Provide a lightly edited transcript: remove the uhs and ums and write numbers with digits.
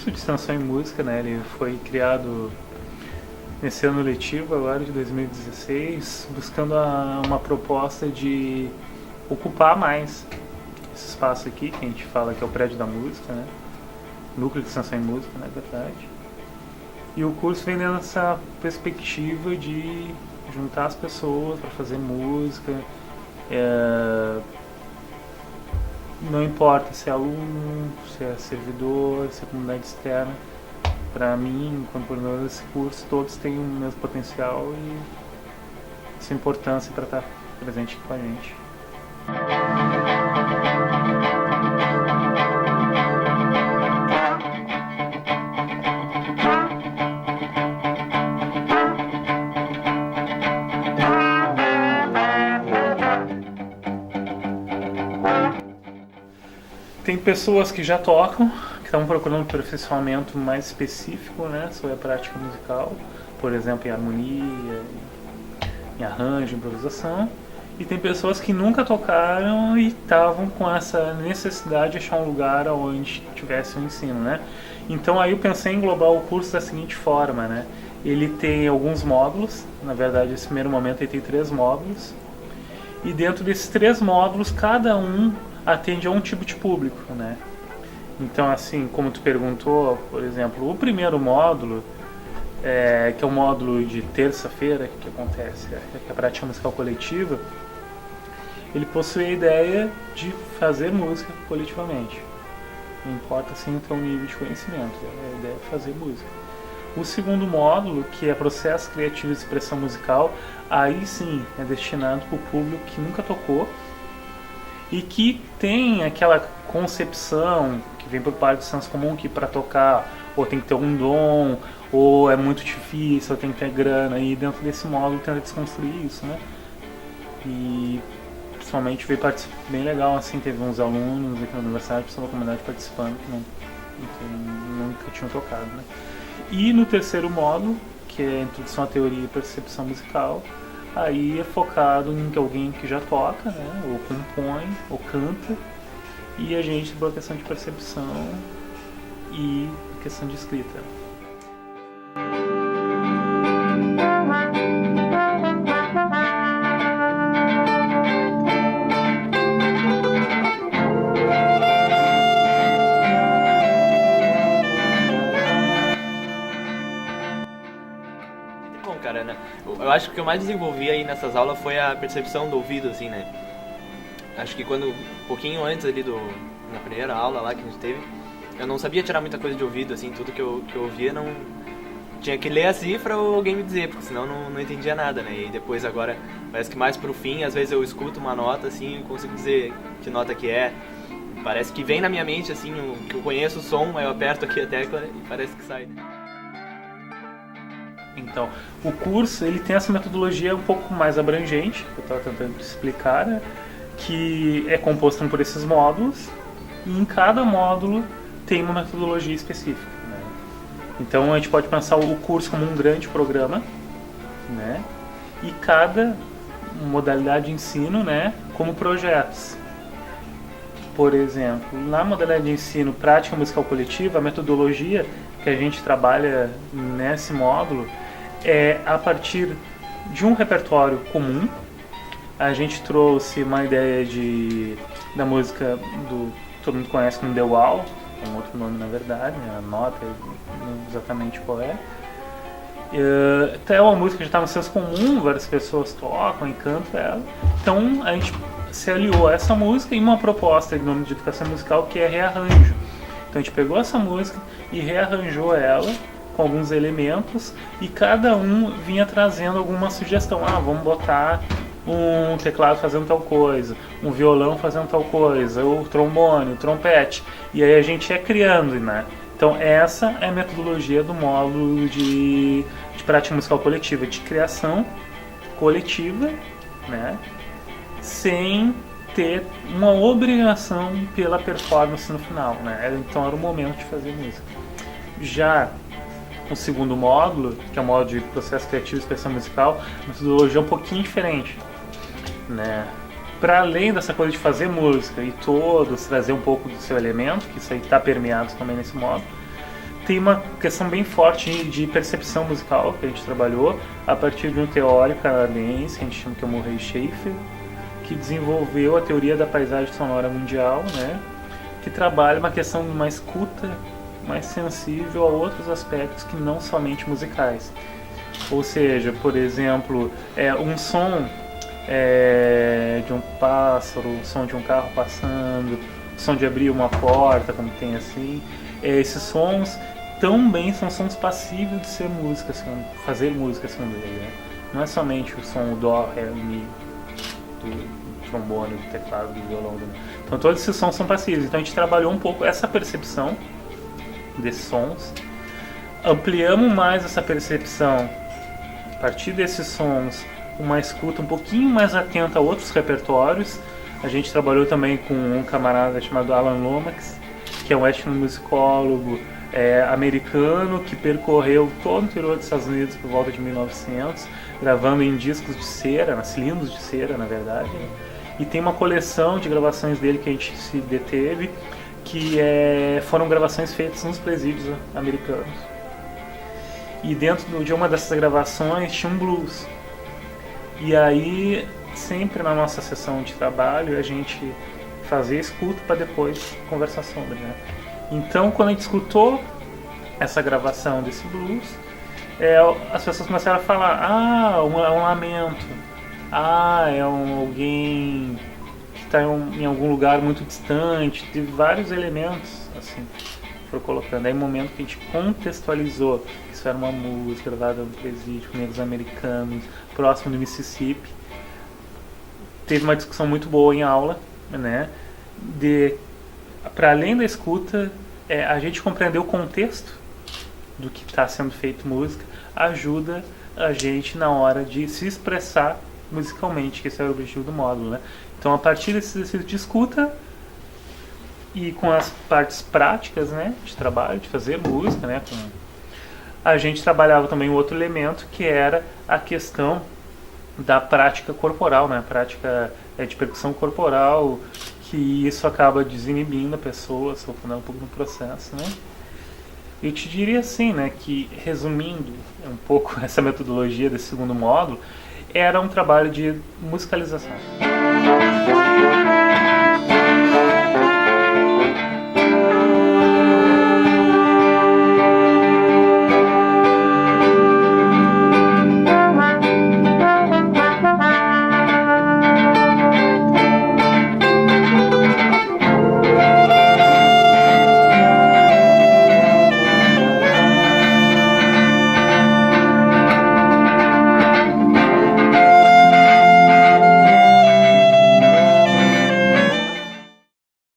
curso de extensão em música, né, ele foi criado nesse ano letivo agora de 2016, buscando uma proposta de ocupar mais esse espaço aqui, que a gente fala que é o prédio da música, né, núcleo de extensão em música, na verdade. E o curso vem nessa perspectiva de juntar as pessoas para fazer música. Não importa se é aluno, se é servidor, se é comunidade externa. Para mim, enquanto coordenador desse curso, todos têm o mesmo potencial e sua importância para estar presente aqui com a gente. Tem pessoas que já tocam, que estão procurando um aperfeiçoamento mais específico, né, sobre a prática musical, por exemplo, em harmonia, em arranjo, improvisação. E tem pessoas que nunca tocaram e estavam com essa necessidade de achar um lugar onde tivesse um ensino, né. Então aí eu pensei em englobar o curso da seguinte forma, né. Ele tem alguns módulos, na verdade nesse primeiro momento ele tem 3 módulos. E dentro desses 3 módulos, cada um atende a um tipo de público, né? Então, assim, como tu perguntou, por exemplo, o primeiro módulo, que é o módulo de terça-feira, que acontece, que é a prática musical coletiva, ele possui a ideia de fazer música coletivamente. Não importa, assim, o teu nível de conhecimento, a ideia é fazer música. O segundo módulo, que é processo criativo de expressão musical, aí sim é destinado para o público que nunca tocou e que tem aquela concepção que vem por parte do senso comum que para tocar ou tem que ter um dom, ou é muito difícil, ou tem que ter grana, e dentro desse módulo tenta desconstruir isso, né? E principalmente veio bem legal, assim, teve uns alunos aqui na universidade, pessoal da comunidade participando que nunca tinham tocado, né? E no terceiro módulo, que é a introdução à teoria e percepção musical, aí é focado em alguém que já toca, né, ou compõe, ou canta, e a gente tem a questão de percepção e a questão de escrita. Bom, cara, né? Eu acho que o que eu mais desenvolvi aí nessas aulas foi a percepção do ouvido, assim, né? Acho que um pouquinho antes ali na primeira aula lá que a gente teve, eu não sabia tirar muita coisa de ouvido, assim, tudo que eu ouvia não... Tinha que ler a cifra ou alguém me dizer, porque senão não entendia nada, né? E depois agora, parece que mais pro fim, às vezes eu escuto uma nota, assim, e consigo dizer que nota que é. Parece que vem na minha mente, assim, que eu conheço o som, aí eu aperto aqui a tecla e parece que sai. Então, o curso ele tem essa metodologia um pouco mais abrangente, que eu estava tentando explicar, né? Que é composto por esses módulos, e em cada módulo tem uma metodologia específica, né? Então a gente pode pensar o curso como um grande programa, né? E cada modalidade de ensino, né, como projetos. Por exemplo, na modalidade de ensino prática musical coletiva, a metodologia que a gente trabalha nesse módulo é a partir de um repertório comum. A gente trouxe uma ideia da música todo mundo conhece como The Wall, é um outro nome na verdade, a nota não exatamente qual é. Até é uma música que já está no senso comum, várias pessoas tocam e cantam ela. Então a gente se aliou a essa música em uma proposta de nome de educação musical que é rearranjo. Então a gente pegou essa música e rearranjou ela com alguns elementos e cada um vinha trazendo alguma sugestão. Vamos botar um teclado fazendo tal coisa, um violão fazendo tal coisa, o trombone, o trompete. E aí a gente ia criando, né? Então essa é a metodologia do módulo de prática musical coletiva, de criação coletiva, né? Sem ter uma obrigação pela performance no final, né? Então era o momento de fazer música. Já o segundo módulo, que é o módulo de processo criativo e expressão musical, a metodologia é um pouquinho diferente, né? Para além dessa coisa de fazer música e todos trazer um pouco do seu elemento, que isso aí está permeado também nesse módulo, tem uma questão bem forte de percepção musical que a gente trabalhou a partir de um teórico canadense, que a gente chama que é o Murray Schafer, que desenvolveu a teoria da paisagem sonora mundial, né? Que trabalha uma questão de uma escuta mais sensível a outros aspectos que não somente musicais. Ou seja, por exemplo, um som de um pássaro, o som de um carro passando, o som de abrir uma porta, como tem assim. Esses sons também são sons passíveis de ser música, fazer música segundo ele, né? Não é somente o som dó, ré, mi, do trombone, do teclado, do violão. Então todos esses sons são passíveis. Então a gente trabalhou um pouco essa percepção desses sons, ampliamos mais essa percepção a partir desses sons, uma escuta um pouquinho mais atenta a outros repertórios. A gente trabalhou também com um camarada chamado Alan Lomax, que é um etnomusicólogo americano que percorreu todo o interior dos Estados Unidos por volta de 1900, gravando em discos de cera, cilindros de cera, na verdade, né? E tem uma coleção de gravações dele que a gente se deteve, que foram gravações feitas nos presídios americanos. E dentro de uma dessas gravações tinha um blues. E aí, sempre na nossa sessão de trabalho, a gente fazia escuta para depois conversar sobre, né? Então, quando a gente escutou essa gravação desse blues, as pessoas começaram a falar: é um lamento, é alguém que está em algum lugar muito distante. Teve vários elementos assim, foram colocando. Aí, no momento que a gente contextualizou que isso era uma música gravada no presídio com negros americanos, próximo do Mississippi, teve uma discussão muito boa em aula, né? Para além da escuta, a gente compreender o contexto do que está sendo feito música ajuda a gente na hora de se expressar musicalmente, que esse é o objetivo do módulo, né? Então, a partir desse exercício de escuta e com as partes práticas, né, de trabalho, de fazer música, né, a gente trabalhava também um outro elemento, que era a questão da prática corporal, né, a prática de percussão corporal, que isso acaba desinibindo a pessoa, sofrendo um pouco no processo, né. Eu te diria assim, né, que resumindo um pouco essa metodologia desse segundo módulo, era um trabalho de musicalização.